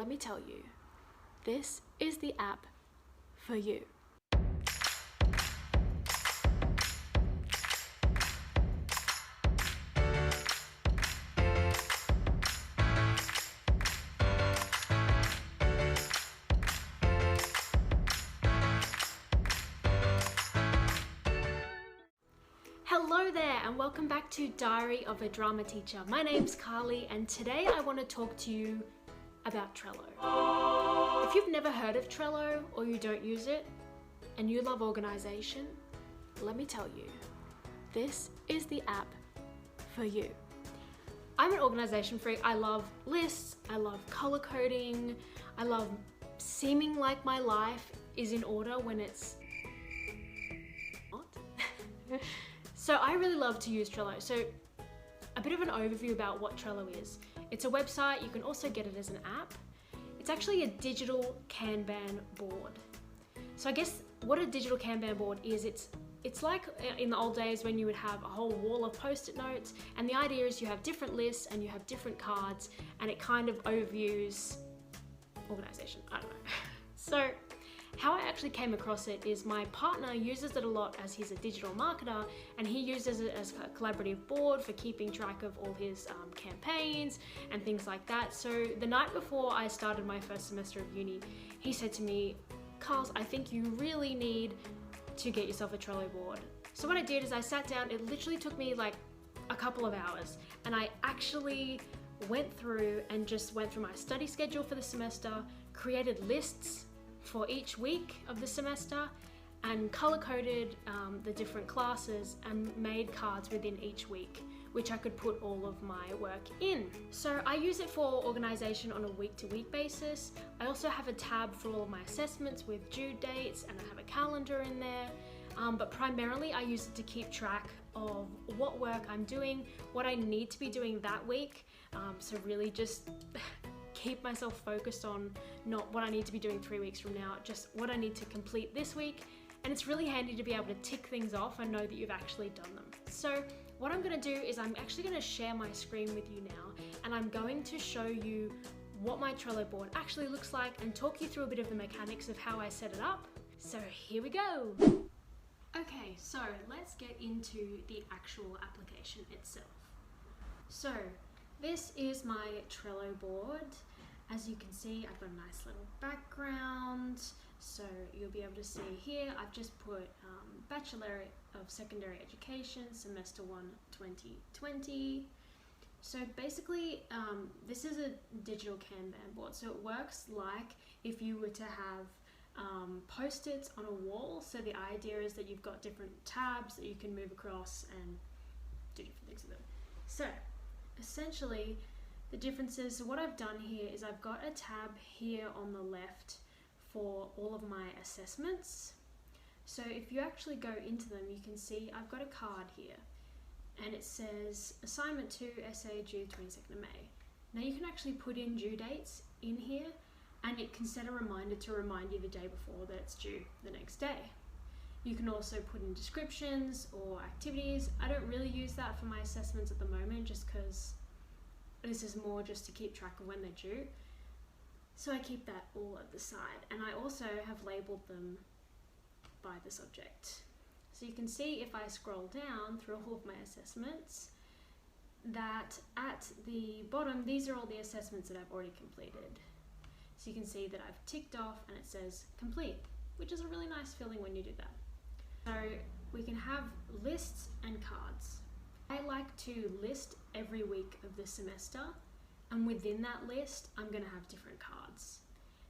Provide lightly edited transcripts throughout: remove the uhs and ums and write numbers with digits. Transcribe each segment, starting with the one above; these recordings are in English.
let me tell you, this is the app for you. Hello there and welcome back to Diary of a Drama Teacher. My name's Carly and today I want to talk to you about Trello. If you've never heard of Trello or you don't use it and you love organization, let me tell you, this is the app for you. I'm an organization freak. I love lists, I love color coding, I love seeming like my life is in order when it's not. So I really love to use Trello. So a bit of an overview about what Trello is. It's a website, you can also get it as an app. It's actually a digital Kanban board. So I guess what a digital Kanban board is, it's like in the old days when you would have a whole wall of post-it notes, and the idea is you have different lists and you have different cards and it kind of overviews organization, I don't know. So how I actually came across it is my partner uses it a lot as he's a digital marketer, and he uses it as a collaborative board for keeping track of all his campaigns and things like that. So the night before I started my first semester of uni, he said to me, "Carls, I think you really need to get yourself a Trello board." So what I did is I sat down, it literally took me like a couple of hours, and I actually went through my study schedule for the semester, created lists for each week of the semester, and color-coded the different classes and made cards within each week, which I could put all of my work in. So I use it for organization on a week-to-week basis. I also have a tab for all of my assessments with due dates, and I have a calendar in there. But primarily I use it to keep track of what work I'm doing, what I need to be doing that week. So really just keep myself focused on not what I need to be doing 3 weeks from now, just what I need to complete this week. And it's really handy to be able to tick things off and know that you've actually done them. So what I'm going to do is I'm actually going to share my screen with you now, and I'm going to show you what my Trello board actually looks like and talk you through a bit of the mechanics of how I set it up. So here we go. Okay, so let's get into the actual application itself. So this is my Trello board. As you can see, I've got a nice little background. So you'll be able to see here, I've just put Bachelor of Secondary Education, Semester 1, 2020. So basically, this is a digital Kanban board. So it works like if you were to have post-its on a wall. So the idea is that you've got different tabs that you can move across and do different things with them. So essentially, the difference is, so what I've done here is I've got a tab here on the left for all of my assessments. So if you actually go into them, you can see I've got a card here and it says Assignment 2, Essay due 22nd of May. Now you can actually put in due dates in here, and it can set a reminder to remind you the day before that it's due the next day. You can also put in descriptions or activities. I don't really use that for my assessments at the moment just because this is more just to keep track of when they're due. So I keep that all at the side, and I also have labeled them by the subject. So you can see if I scroll down through all of my assessments that at the bottom, these are all the assessments that I've already completed. So you can see that I've ticked off and it says complete, which is a really nice feeling when you do that. So we can have lists and cards. I like to list every week of the semester, and within that list I'm going to have different cards.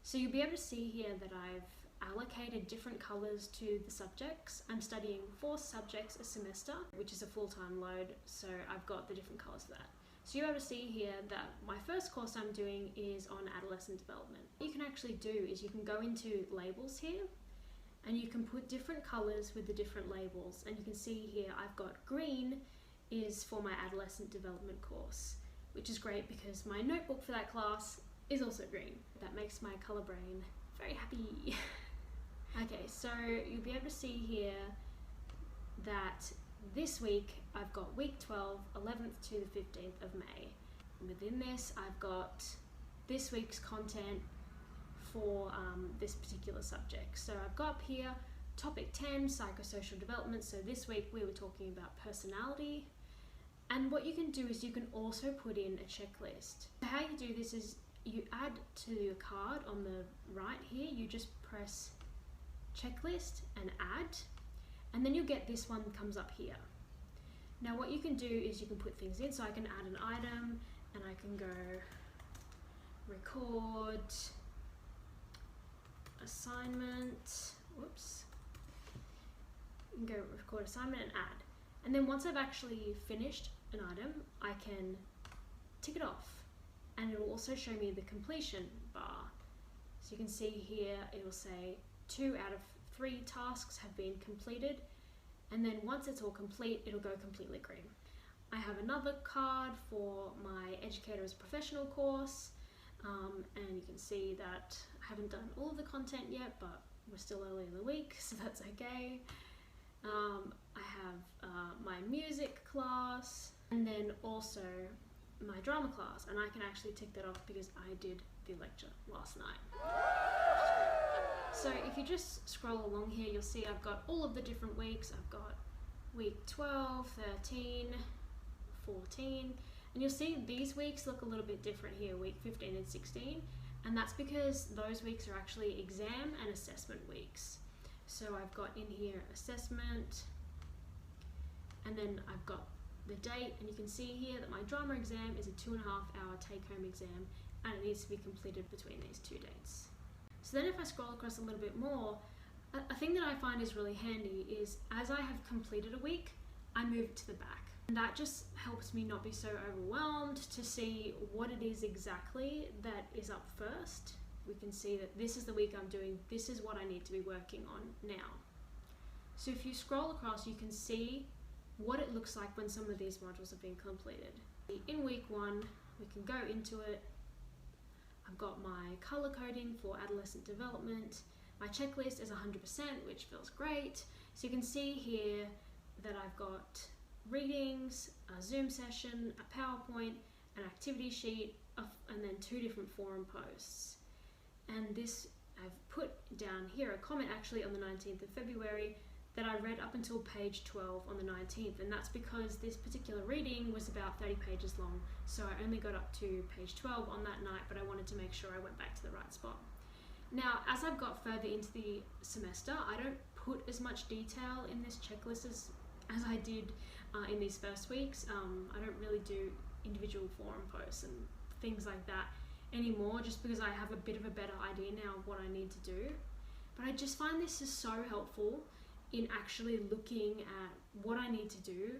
So you'll be able to see here that I've allocated different colours to the subjects. I'm studying 4 subjects a semester, which is a full-time load, so I've got the different colours for that. So you're able to see here that my first course I'm doing is on adolescent development. What you can actually do is you can go into labels here, and you can put different colours with the different labels, and you can see here I've got green is for my adolescent development course, which is great because my notebook for that class is also green. That makes my colour brain very happy. Okay, so you'll be able to see here that this week I've got week 12, 11th to the 15th of May. And within this I've got this week's content for this particular subject. So I've got up here topic 10, psychosocial development. So this week we were talking about personality. And what you can do is you can also put in a checklist. How you do this is you add to your card on the right here, you just press checklist and add, and then you'll get this one that comes up here. Now what you can do is you can put things in, so I can add an item and I can go record assignment, whoops, you can go record assignment and add. And then once I've actually finished an item, I can tick it off, and it will also show me the completion bar. So you can see here it will say 2 out of 3 tasks have been completed, and then once it's all complete it'll go completely green. I have another card for my Educator as a Professional course, and you can see that I haven't done all of the content yet, but we're still early in the week, so that's okay. I have my music class, and then also my drama class, and I can actually tick that off because I did the lecture last night. So if you just scroll along here, you'll see I've got all of the different weeks. I've got week 12, 13, 14, and you'll see these weeks look a little bit different here, week 15 and 16, and that's because those weeks are actually exam and assessment weeks. So I've got in here assessment, and then I've got the date, and you can see here that my drama exam is a 2.5-hour take-home exam, and it needs to be completed between these 2 dates. So then if I scroll across a little bit more, a thing that I find is really handy is as I have completed a week, I move it to the back. And that just helps me not be so overwhelmed to see what it is exactly that is up first. We can see that this is the week I'm doing, this is what I need to be working on now. So if you scroll across, you can see what it looks like when some of these modules have been completed. In week 1, we can go into it. I've got my color coding for adolescent development. My checklist is 100%, which feels great. So you can see here that I've got readings, a Zoom session, a PowerPoint, an activity sheet, and then 2 different forum posts. And this, I've put down here a comment actually on the 19th of February that I read up until page 12 on the 19th, and that's because this particular reading was about 30 pages long, so I only got up to page 12 on that night, but I wanted to make sure I went back to the right spot. Now, as I've got further into the semester, I don't put as much detail in this checklist as I did in these first weeks. I don't really do individual forum posts and things like that anymore, just because I have a bit of a better idea now of what I need to do. But I just find this is so helpful in actually looking at what I need to do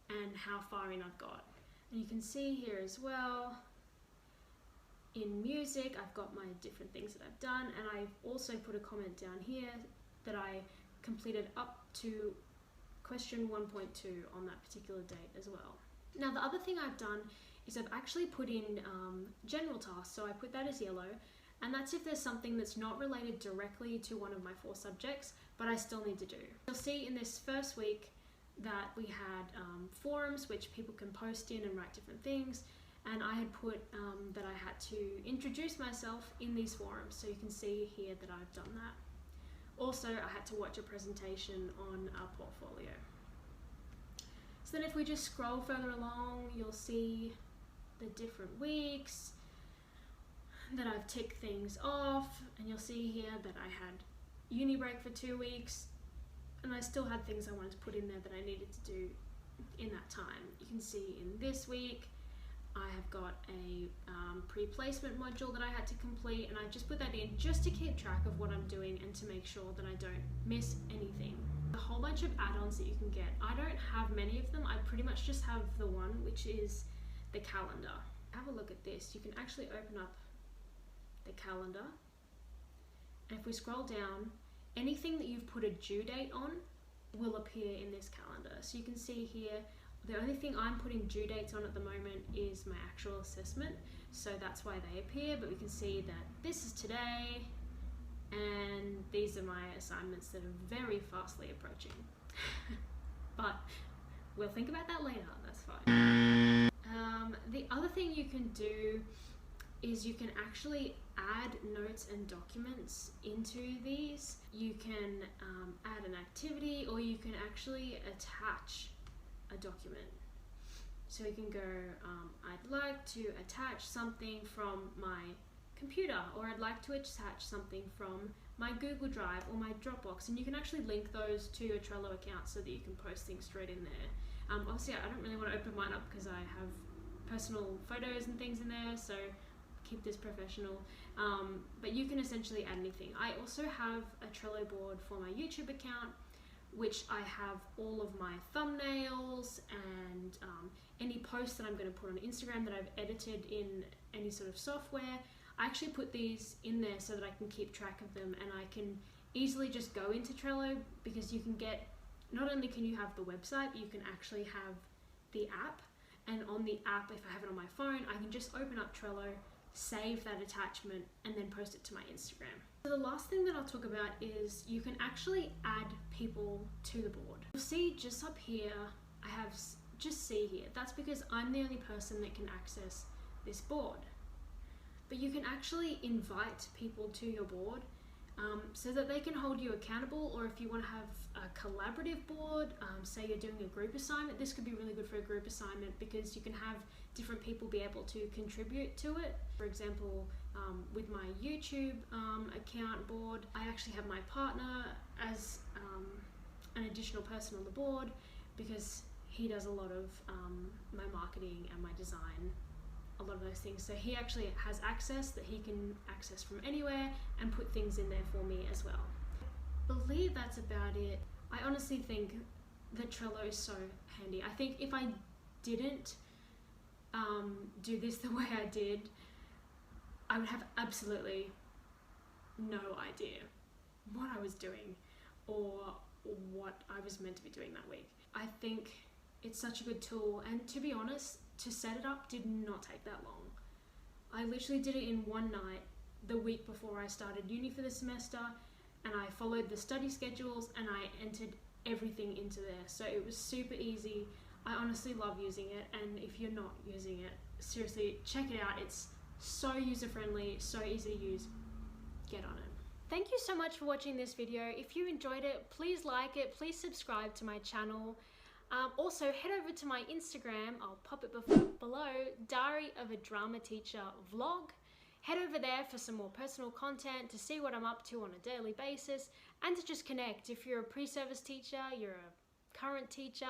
and how far in I've got. And you can see here as well, in music, I've got my different things that I've done, and I've also put a comment down here that I completed up to question 1.2 on that particular date as well. Now the other thing I've done is I've actually put in general tasks, so I put that as yellow, and that's if there's something that's not related directly to one of my 4 subjects, but I still need to do. You'll see in this first week that we had forums which people can post in and write different things, and I had put that I had to introduce myself in these forums, so you can see here that I've done that. Also, I had to watch a presentation on our portfolio. So then if we just scroll further along, you'll see the different weeks that I've ticked things off, and you'll see here that I had uni break for 2 weeks, and I still had things I wanted to put in there that I needed to do in that time. You can see in this week I have got a pre-placement module that I had to complete, and I just put that in just to keep track of what I'm doing and to make sure that I don't miss anything. A whole bunch of add-ons that you can get. I don't have many of them. I pretty much just have the one, which is the calendar. Have a look at this. You can actually open up the calendar, and if we scroll down, anything that you've put a due date on will appear in this calendar. So you can see here, the only thing I'm putting due dates on at the moment is my actual assessment, so that's why they appear, but we can see that this is today, and these are my assignments that are very fastly approaching. But we'll think about that later, that's fine. The other thing you can do is you can actually add notes and documents into these. You can add an activity, or you can actually attach a document. So you can go, I'd like to attach something from my computer, or I'd like to attach something from my Google Drive or my Dropbox, and you can actually link those to your Trello account so that you can post things straight in there. Obviously I don't really want to open mine up because I have personal photos and things in there, so keep this professional, but you can essentially add anything. I also have a Trello board for my YouTube account, which I have all of my thumbnails and any posts that I'm going to put on Instagram that I've edited in any sort of software. I actually put these in there so that I can keep track of them, and I can easily just go into Trello, because you can get, not only can you have the website, but you can actually have the app. And on the app, if I have it on my phone, I can just open up Trello, save that attachment, and then post it to my Instagram. So the last thing that I'll talk about is you can actually add people to the board. You'll see just up here, I have just see here. That's because I'm the only person that can access this board. But you can actually invite people to your board so that they can hold you accountable, or if you want to have a collaborative board, say you're doing a group assignment, this could be really good for a group assignment because you can have different people be able to contribute to it. For example, with my YouTube account board, I actually have my partner as an additional person on the board because he does a lot of my marketing and my design, a lot of those things. So he actually has access that he can access from anywhere and put things in there for me as well. I believe that's about it. I honestly think that Trello is so handy. I think if I didn't do this the way I did, I would have absolutely no idea what I was doing or what I was meant to be doing that week. I think it's such a good tool, and to be honest, to set it up did not take that long. I literally did it in one night the week before I started uni for the semester, and I followed the study schedules and I entered everything into there. So it was super easy. I honestly love using it, and if you're not using it, seriously, check it out. It's so user-friendly, so easy to use. Get on it. Thank you so much for watching this video. If you enjoyed it, please like it, please subscribe to my channel. Also, head over to my Instagram, I'll pop it below, Diary of a Drama Teacher vlog. Head over there for some more personal content, to see what I'm up to on a daily basis, and to just connect. If you're a pre-service teacher, you're a current teacher,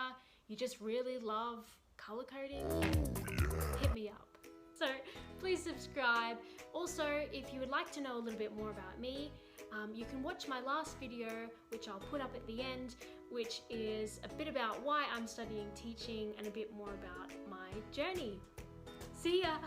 you just really love color coding, hit me up. So please subscribe. Also, if you would like to know a little bit more about me, you can watch my last video, which I'll put up at the end, which is a bit about why I'm studying teaching and a bit more about my journey. See ya!